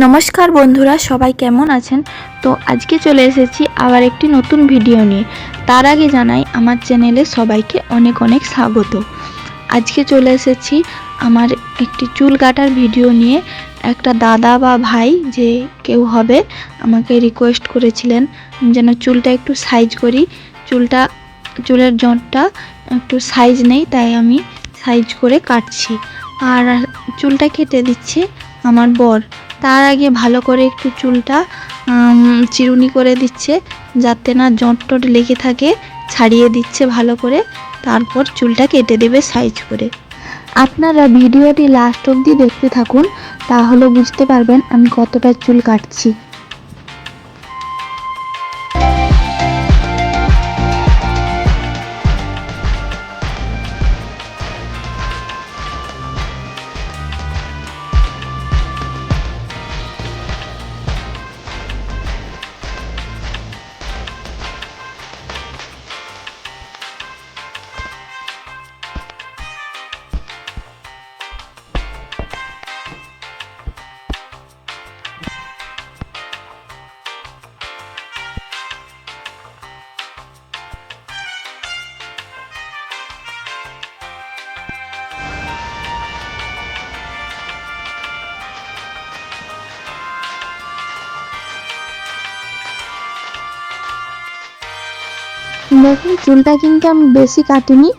নমস্কার বন্ধুরা, সবাই কেমন আছেন? তো আজকে চলে এসেছি আবার একটি নতুন ভিডিও নিয়ে। তার আগে জানাই আমার চ্যানেলে সবাইকে অনেক অনেক স্বাগত। আজকে চলে এসেছি আমার একটি চুল কাটার ভিডিও নিয়ে। একটা দাদা বা ভাই যে কেউ হবে আমাকে রিকোয়েস্ট করেছিলেন যেন চুলটা একটু সাইজ করি, চুলের জটটা একটু সাইজ নেই, তাই আমি সাইজ করে কাটছি। আর চুলটা কেটে দিচ্ছে আমার বর। তার আগে ভালো করে একটু চুলটা চিরুনি করে দিচ্ছে, যাতে না জট টট লেগে থাকে, ছাড়িয়ে দিচ্ছে ভালো করে। তারপর চুলটা কেটে দেবে সাইজ করে। আপনারা ভিডিওটি লাস্ট অবধি দেখতে থাকুন, তাহলে বুঝতে পারবেন আমি কতটা চুল কাটছি। দেখুন, চুলটা কিন্তু আমি বেশি কাটিনি,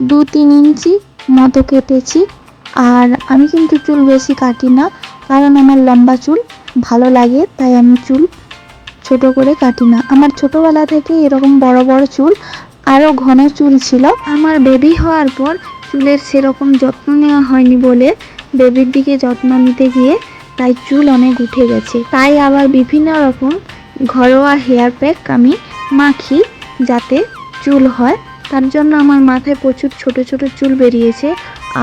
2-3 ইঞ্চি মতো কেটেছি। আর আমি কিন্তু চুল বেশি কাটি না, কারণ আমার লম্বা চুল ভালো লাগে, তাই আমি চুল ছোট করে কাটি না। আমার ছোটবেলা থেকে এরকম বড় বড় চুল, আরও ঘন চুল ছিল। আমার বেবি হওয়ার পর চুলের সেরকম যত্ন নেওয়া হয়নি বলে, বেবির দিকে যত্ন নিতে গিয়ে তাই চুল অনেক উঠে গেছে। তাই আবার বিভিন্ন রকম ঘরোয়া হেয়ার প্যাক আমি মাখি যাতে চুল হয়। তার জন্য আমার মাথায় প্রচুর ছোট ছোট চুল বেরিয়েছে।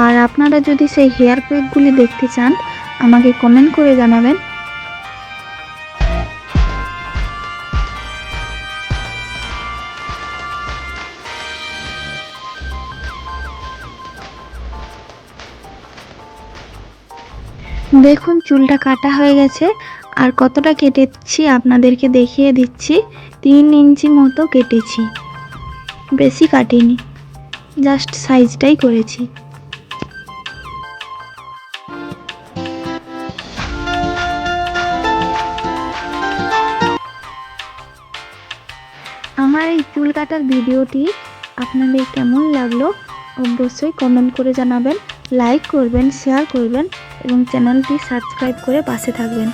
আর আপনারা যদি সেই হেয়ার প্যাকগুলি দেখতে চান, আমাকে কমেন্ট করে জানাবেন। দেখুন, চুলটা কাটা হয়ে গেছে। আর কতটা কেটেছি আপনাদেরকে দেখিয়ে দিচ্ছি। 3 ইঞ্চি মতো কেটেছি, বেশি কাটিনি, জাস্ট সাইজটাই করেছি। আমার এই চুল কাটার ভিডিওটি আপনাদের কেমন লাগলো অবশ্যই কমেন্ট করে জানাবেন, লাইক করবেন, শেয়ার করবেন এবং চ্যানেলটি সাবস্ক্রাইব করে পাশে থাকবেন।